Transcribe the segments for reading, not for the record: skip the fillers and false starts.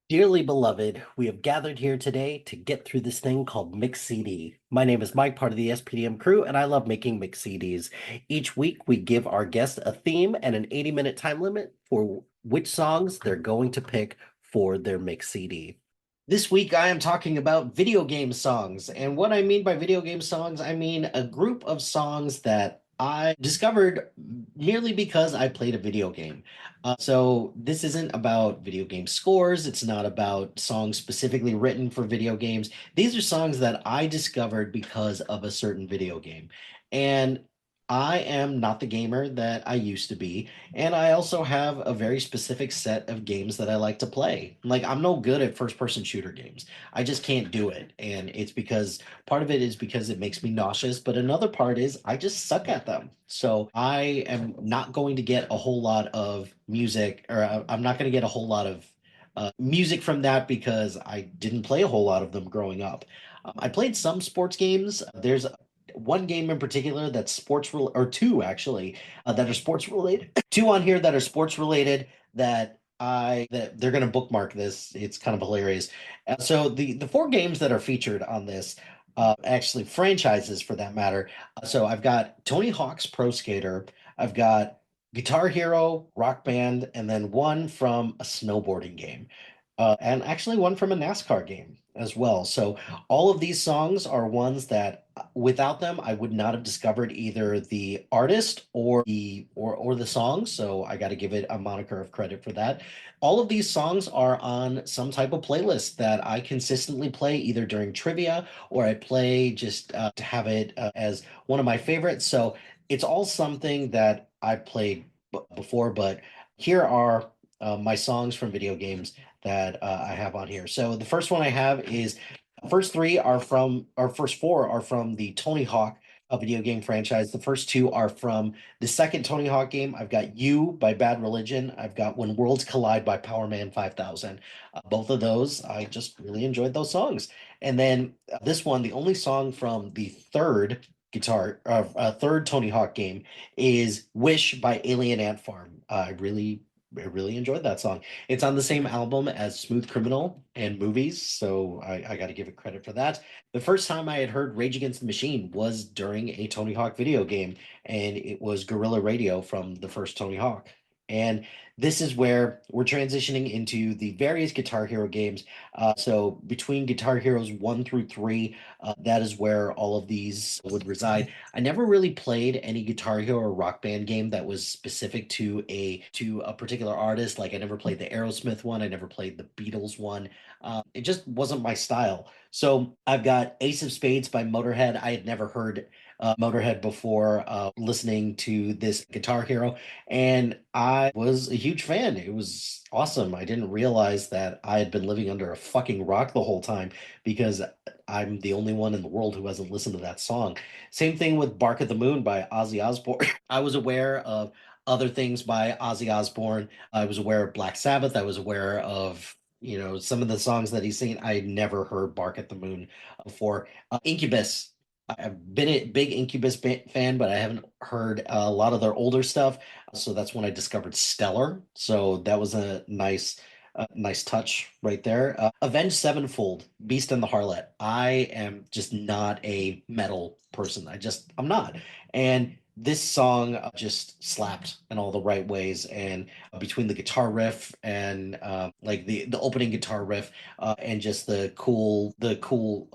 Dearly beloved, we have gathered here today to get through this thing called Mix CD. My name is Mike, part of the SPDM crew, and I love making Mix CDs. Each week, we give our guests a theme and an 80-minute time limit for which songs they're going to pick for their Mix CD. This week, I am talking about video game songs. And what I mean by video game songs, I mean a group of songs that I discovered merely because I played a video game. So this isn't about video game scores. It's not about songs specifically written for video games. These are songs that I discovered because of a certain video game. And I am not the gamer that I used to be. And I also have a very specific set of games that I like to play. Like, I'm no good at first person shooter games. I just can't do it. And it's because part of it is because it makes me nauseous, but another part is I just suck at them. So I am not going to get a whole lot of music, or I'm not going to get a whole lot of music from that because I didn't play a whole lot of them growing up. I played some sports games. There's one game in particular that's or two actually that are sports related. Two on here that are sports related that they're going to bookmark this. It's kind of hilarious. So the four games that are featured on this, actually franchises for that matter. So I've got Tony Hawk's Pro Skater. I've got Guitar Hero, Rock Band, and then one from a snowboarding game. And actually one from a NASCAR game as well. So all of these songs are ones that without them I would not have discovered either the artist or the song. So I got to give it a moniker of credit for that. All of these songs are on some type of playlist that I consistently play either during trivia or I play just to have it as one of my favorites. So it's all something that I've played before, but here are my songs from video games that I have on here. So the first one I have is first three are from, or first four are from the Tony Hawk video game franchise. The first two are from the second Tony Hawk game. I've got You by Bad Religion. I've got When Worlds Collide by Power Man 5000. Both of those, I just really enjoyed those songs. And then this one, the only song from the third Tony Hawk game is Wish by Alien Ant Farm. I really enjoyed that song. It's on the same album as Smooth Criminal and Movies, so I got to give it credit for that. The first time I had heard Rage Against the Machine was during a Tony Hawk video game, and it was Guerrilla Radio from the first Tony Hawk. And this is where we're transitioning into the various Guitar Hero games. So between Guitar Heroes 1 through 3, that is where all of these would reside. I never really played any Guitar Hero or Rock Band game that was specific to a particular artist. Like I never played the Aerosmith one, I never played the Beatles one. It just wasn't my style. So I've got Ace of Spades by Motorhead. I had never heard Motorhead before listening to this Guitar Hero, and I was a huge fan. It was awesome. I didn't realize that I had been living under a fucking rock the whole time because I'm the only one in the world who hasn't listened to that song. Same thing with Bark at the Moon by Ozzy Osbourne. I was aware of other things by Ozzy Osbourne. I was aware of Black Sabbath. I was aware of, some of the songs that he's singing. I had never heard Bark at the Moon before. Incubus. I've been a big Incubus fan, but I haven't heard a lot of their older stuff. So that's when I discovered Stellar. So that was a nice touch right there. Avenged Sevenfold, Beast and the Harlot. I am just not a metal person. I'm not. And this song just slapped in all the right ways. And between the guitar riff and like the opening guitar riff and just the cool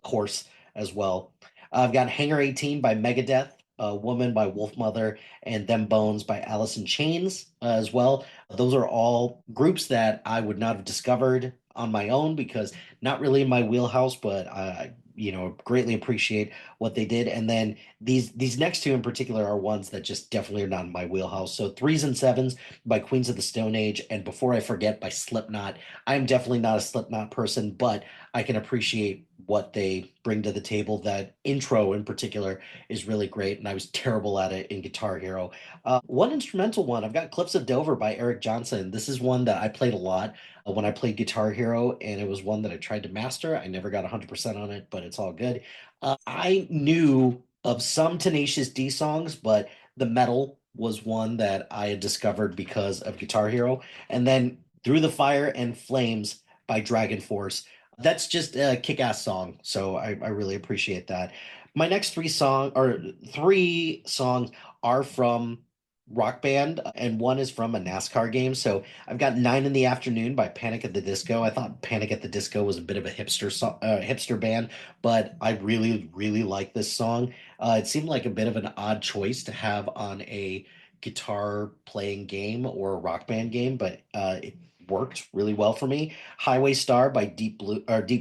chorus as well. I've got Hangar 18 by Megadeth, Woman by Wolfmother, and Them Bones by Alice in Chains as well. Those are all groups that I would not have discovered on my own because not really in my wheelhouse, but I, greatly appreciate what they did. And then these next two in particular are ones that just definitely are not in my wheelhouse. So Threes and Sevens by Queens of the Stone Age and Before I Forget by Slipknot. I am definitely not a Slipknot person, but I can appreciate what they bring to the table. That intro in particular is really great, and I was terrible at it in Guitar Hero. One instrumental one, I've got Cliffs of Dover by Eric Johnson. This is one that I played a lot when I played Guitar Hero, and it was one that I tried to master. I never got 100% on it, but it's all good. I knew of some Tenacious D songs, but the metal was one that I had discovered because of Guitar Hero. And then Through the Fire and Flames by Dragon Force. That's just a kick-ass song, so I really appreciate that. My next three songs are from Rock Band, and one is from a NASCAR game. So I've got Nine in the Afternoon by Panic at the Disco. I thought Panic at the Disco was a bit of a hipster band, but I really, really like this song. It seemed like a bit of an odd choice to have on a guitar playing game or a rock band game, but it worked really well for me. Highway Star by Deep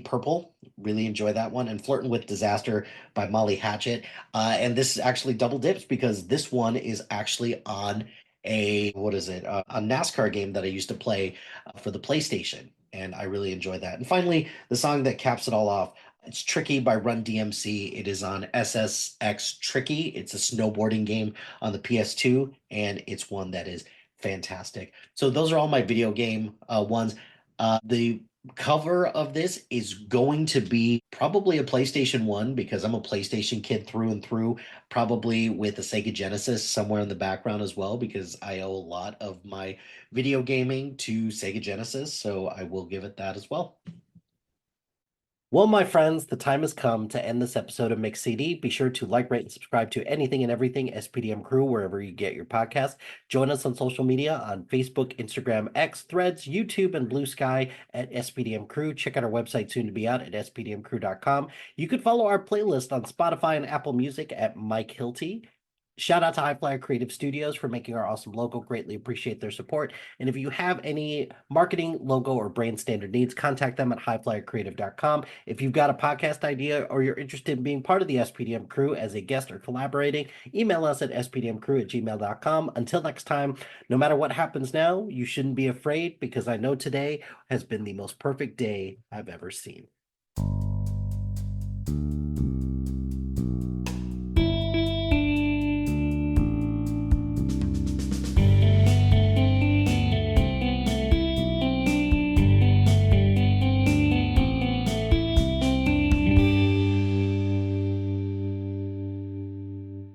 Purple. Really enjoy that one. And Flirting with Disaster by Molly Hatchet. And this is actually double dips because this one is actually on what is it? A NASCAR game that I used to play for the PlayStation. And I really enjoy that. And finally, the song that caps it all off. It's Tricky by Run DMC. It is on SSX Tricky. It's a snowboarding game on the PS2, and it's one that is fantastic. So those are all my video game ones. The cover of this is going to be probably a PlayStation 1 because I'm a PlayStation kid through and through, probably with a Sega Genesis somewhere in the background as well, because I owe a lot of my video gaming to Sega Genesis, so I will give it that as well. Well, my friends, the time has come to end this episode of Mix CD. Be sure to like, rate, and subscribe to anything and everything SPDM Crew wherever you get your podcast. Join us on social media on Facebook, Instagram, X, Threads, YouTube, and Blue Sky at SPDM Crew. Check out our website soon to be out at spdmcrew.com. You could follow our playlist on Spotify and Apple Music at Mike Hilty. Shout out to HiFlyer Creative Studios for making our awesome logo. Greatly appreciate their support. And if you have any marketing, logo, or brand standard needs, contact them at highflyercreative.com. If you've got a podcast idea or you're interested in being part of the SPDM crew as a guest or collaborating, email us at spdmcrew@gmail.com. Until next time, no matter what happens now, you shouldn't be afraid because I know today has been the most perfect day I've ever seen.